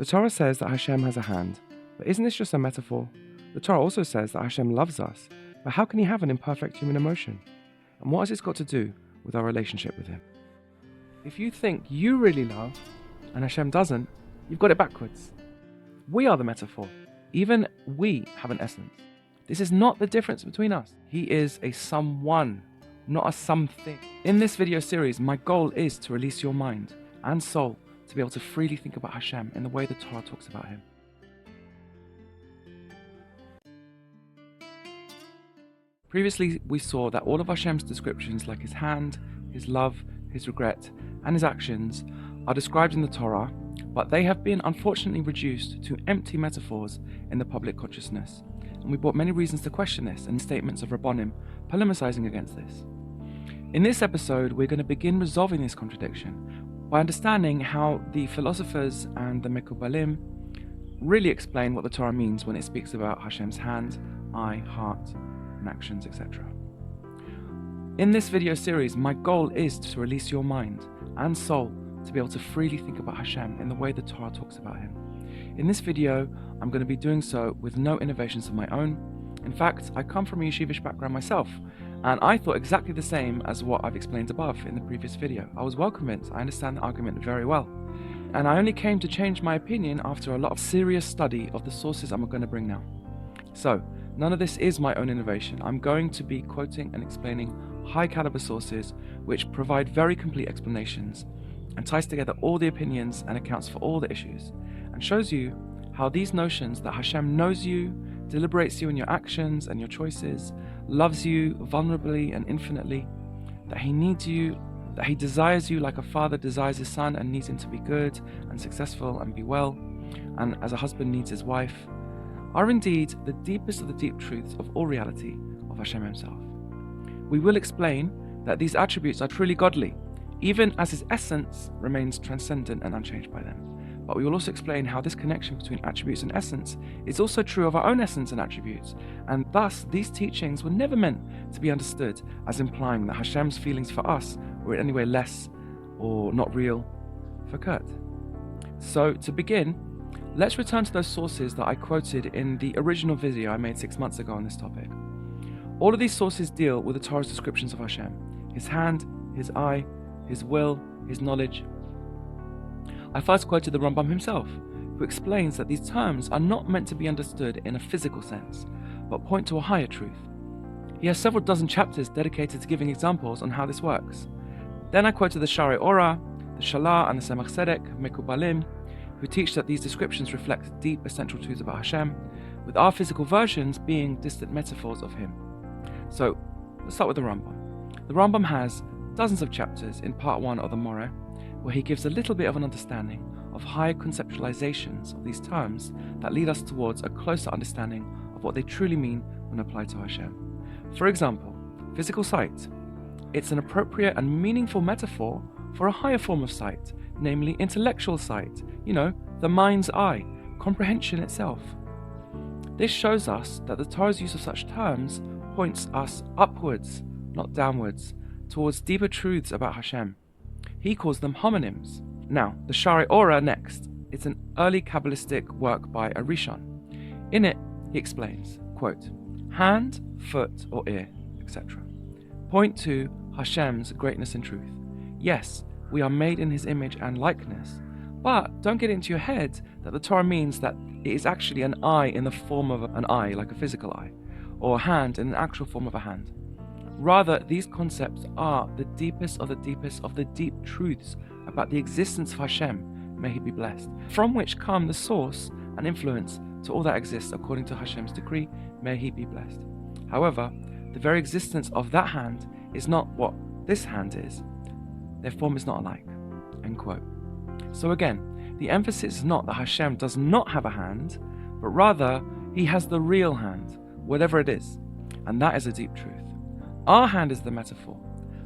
The Torah says that Hashem has a hand, but isn't this just a metaphor? The Torah also says that Hashem loves us, but how can he have an imperfect human emotion? And what has this got to do with our relationship with him? If you think you really love, and Hashem doesn't, you've got it backwards. We are the metaphor. Even we have an essence. This is not the difference between us. He is a someone, not a something. In this video series, my goal is to release your mind and soul to be able to freely think about Hashem in the way the Torah talks about him. Previously, we saw that all of Hashem's descriptions, like his hand, his love, his regret, and his actions, are described in the Torah, but they have been unfortunately reduced to empty metaphors in the public consciousness. And we brought many reasons to question this and statements of Rabbonim polemicizing against this. In this episode, we're going to begin resolving this contradiction by understanding how the philosophers and the Mekubalim really explain what the Torah means when it speaks about Hashem's hand, eye, heart, and actions, etc. In this video series, my goal is to release your mind and soul to be able to freely think about Hashem in the way the Torah talks about him. In this video, I'm going to be doing so with no innovations of my own. In fact, I come from a yeshivish background myself, and I thought exactly the same as what I've explained above in the previous video. I was well convinced, I understand the argument very well. And I only came to change my opinion after a lot of serious study of the sources I'm going to bring now. So, none of this is my own innovation. I'm going to be quoting and explaining high caliber sources which provide very complete explanations and ties together all the opinions and accounts for all the issues, and shows you how these notions that Hashem knows you, deliberates you in your actions and your choices, loves you vulnerably and infinitely, that he needs you, that he desires you like a father desires his son and needs him to be good and successful and be well, and as a husband needs his wife, are indeed the deepest of the deep truths of all reality of Hashem himself. We will explain that these attributes are truly godly, even as his essence remains transcendent and unchanged by them. But we will also explain how this connection between attributes and essence is also true of our own essence and attributes, and thus these teachings were never meant to be understood as implying that Hashem's feelings for us were in any way less or not real for Kurt. So to begin, let's return to those sources that I quoted in the original video I made 6 months ago on this topic. All of these sources deal with the Torah's descriptions of Hashem, his hand, his eye, his will, his knowledge. I first quoted the Rambam himself, who explains that these terms are not meant to be understood in a physical sense, but point to a higher truth. He has several dozen chapters dedicated to giving examples on how this works. Then I quoted the Shaarei Orah, the Shalah, and the Tzemach Tzedek, Mekubalim, who teach that these descriptions reflect deep essential truths about Hashem, with our physical versions being distant metaphors of him. So, let's start with the Rambam. The Rambam has dozens of chapters in part 1 of the Orah, where he gives a little bit of an understanding of higher conceptualizations of these terms that lead us towards a closer understanding of what they truly mean when applied to Hashem. For example, physical sight. It's an appropriate and meaningful metaphor for a higher form of sight, namely intellectual sight, the mind's eye, comprehension itself. This shows us that the Torah's use of such terms points us upwards, not downwards, towards deeper truths about Hashem. He calls them homonyms. Now, the Shaarei Orah next. It's an early Kabbalistic work by a Rishon. In it, he explains, quote, hand, foot, or ear, etc. point to Hashem's greatness and truth. Yes, we are made in his image and likeness, but don't get into your head that the Torah means that it is actually an eye in the form of an eye, like a physical eye, or a hand in an actual form of a hand. Rather, these concepts are the deepest of the deep truths about the existence of Hashem, may he be blessed, from which come the source and influence to all that exists according to Hashem's decree, may he be blessed. However, the very existence of that hand is not what this hand is. Their form is not alike. End quote. So again, the emphasis is not that Hashem does not have a hand, but rather he has the real hand, whatever it is, and that is a deep truth. Our hand is the metaphor,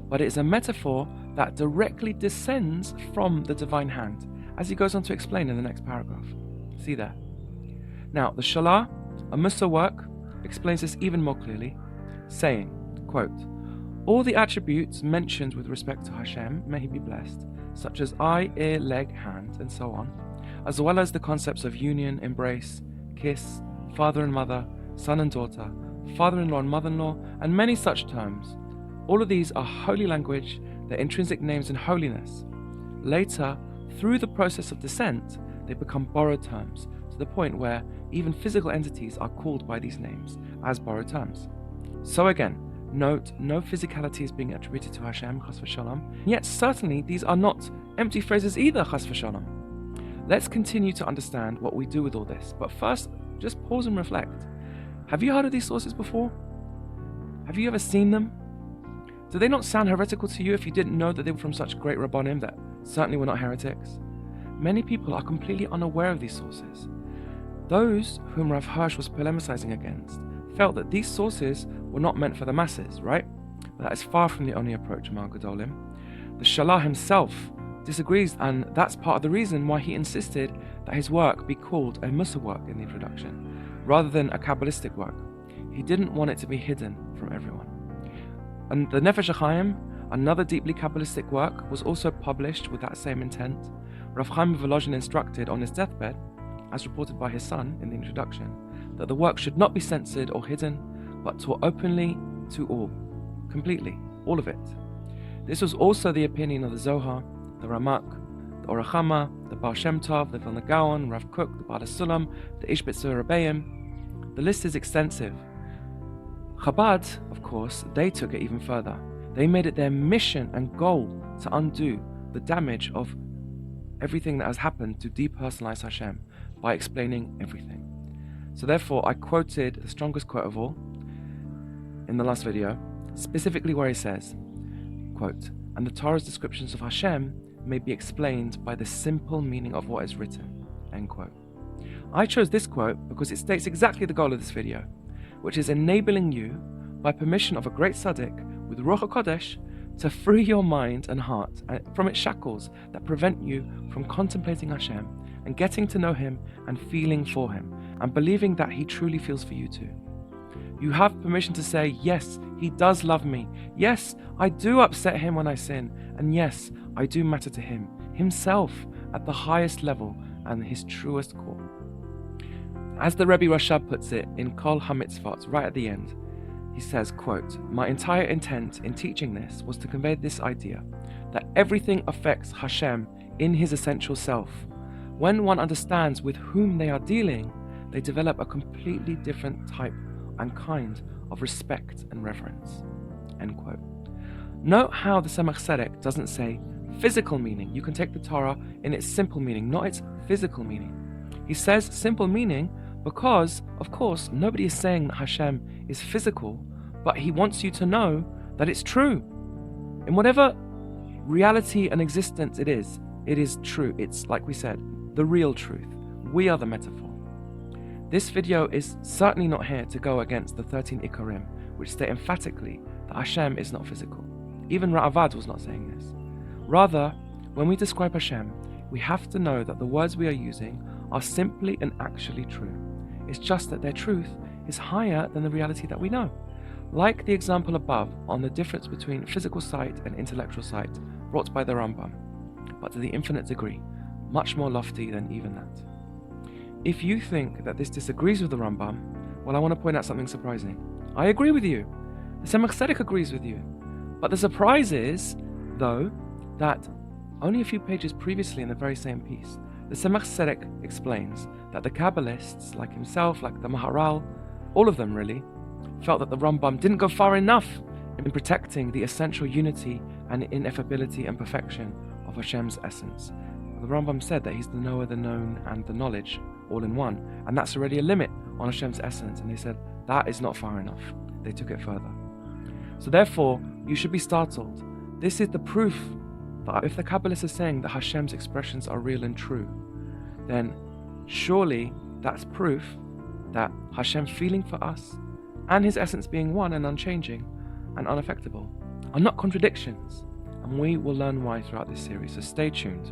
but it is a metaphor that directly descends from the divine hand, as he goes on to explain in the next paragraph. See there. Now, the Shalah, a Mussar work, explains this even more clearly, saying, quote, all the attributes mentioned with respect to Hashem, may he be blessed, such as eye, ear, leg, hand, and so on, as well as the concepts of union, embrace, kiss, father and mother, son and daughter, father-in-law and mother-in-law, and many such terms. All of these are holy language, their intrinsic names in holiness. Later, through the process of descent, they become borrowed terms, to the point where even physical entities are called by these names as borrowed terms. So again, note, no physicality is being attributed to Hashem, chas v'shalom, yet certainly these are not empty phrases either, chas v'shalom. Let's continue to understand what we do with all this, but first, just pause and reflect. Have you heard of these sources before? Have you ever seen them? Do they not sound heretical to you if you didn't know that they were from such great Rabbanim that certainly were not heretics? Many people are completely unaware of these sources. Those whom Rav Hirsch was polemicizing against felt that these sources were not meant for the masses, right? But that is far from the only approach among Gedolim. The Shalah himself disagrees, and that's part of the reason why he insisted that his work be called a Mussar work in the introduction, rather than a Kabbalistic work. He didn't want it to be hidden from everyone. And the Nefesh HaChaim, another deeply Kabbalistic work, was also published with that same intent. Rav Chaim Volozhin instructed on his deathbed, as reported by his son in the introduction, that the work should not be censored or hidden, but taught openly to all, completely, all of it. This was also the opinion of the Zohar, the Ramak, the Orah, the Baal Shem Tov, the Vilna Gaon, Rav Kook, the Baal Sulam, the Ishbitzer Rebbeim. The list is extensive. Chabad, of course, they took it even further. They made it their mission and goal to undo the damage of everything that has happened to depersonalize Hashem by explaining everything. So therefore, I quoted the strongest quote of all in the last video, specifically where he says, quote, "And the Torah's descriptions of Hashem may be explained by the simple meaning of what is written," end quote. I chose this quote because it states exactly the goal of this video, which is enabling you, by permission of a great tzaddik with Ruach HaKodesh, to free your mind and heart from its shackles that prevent you from contemplating Hashem and getting to know Him and feeling for Him and believing that He truly feels for you too. You have permission to say, yes, He does love me. Yes, I do upset Him when I sin. And yes, I do matter to Him, Himself, at the highest level and His truest core. As the Rebbe Rashab puts it in Kol HaMitzvot, right at the end, he says, quote, "My entire intent in teaching this was to convey this idea that everything affects Hashem in His essential self. When one understands with whom they are dealing, they develop a completely different type and kind of respect and reverence," end quote. Note how the Tzemach Tzedek doesn't say physical meaning. You can take the Torah in its simple meaning, not its physical meaning. He says simple meaning because, of course, nobody is saying that Hashem is physical, but he wants you to know that it's true. In whatever reality and existence it is true. It's, like we said, the real truth. We are the metaphor. This video is certainly not here to go against the 13 Ikarim, which state emphatically that Hashem is not physical. Even Ra'avad was not saying this. Rather, when we describe Hashem, we have to know that the words we are using are simply and actually true. It's just that their truth is higher than the reality that we know. Like the example above on the difference between physical sight and intellectual sight brought by the Rambam, but to the infinite degree, much more lofty than even that. If you think that this disagrees with the Rambam, well, I want to point out something surprising. I agree with you. The Tzemach Tzedek agrees with you. But the surprise is, though, that only a few pages previously in the very same piece, the Tzemach Tzedek explains that the Kabbalists, like himself, like the Maharal, all of them really, felt that the Rambam didn't go far enough in protecting the essential unity and ineffability and perfection of Hashem's essence. The Rambam said that He's the knower, the known, and the knowledge all in one, and that's already a limit on Hashem's essence, and they said that is not far enough. They took it further. So therefore, you should be startled. This is the proof that if the Kabbalists are saying that Hashem's expressions are real and true, then surely that's proof that Hashem feeling for us and His essence being one and unchanging and unaffectable are not contradictions, and we will learn why throughout this series, so stay tuned.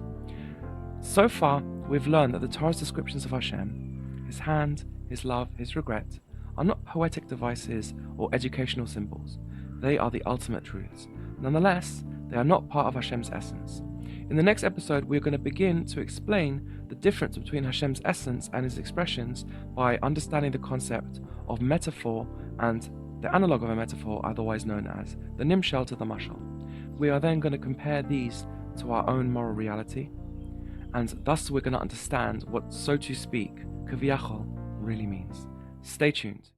So far, we've learned that the Torah's descriptions of Hashem, His hand, His love, His regret, are not poetic devices or educational symbols. They are the ultimate truths. Nonetheless, they are not part of Hashem's essence. In the next episode, we're going to begin to explain the difference between Hashem's essence and his expressions by understanding the concept of metaphor and the analogue of a metaphor, otherwise known as the nimshal to the mashal. We are then going to compare these to our own moral reality, and thus we're going to understand what, so to speak, kaviyachol really means. Stay tuned.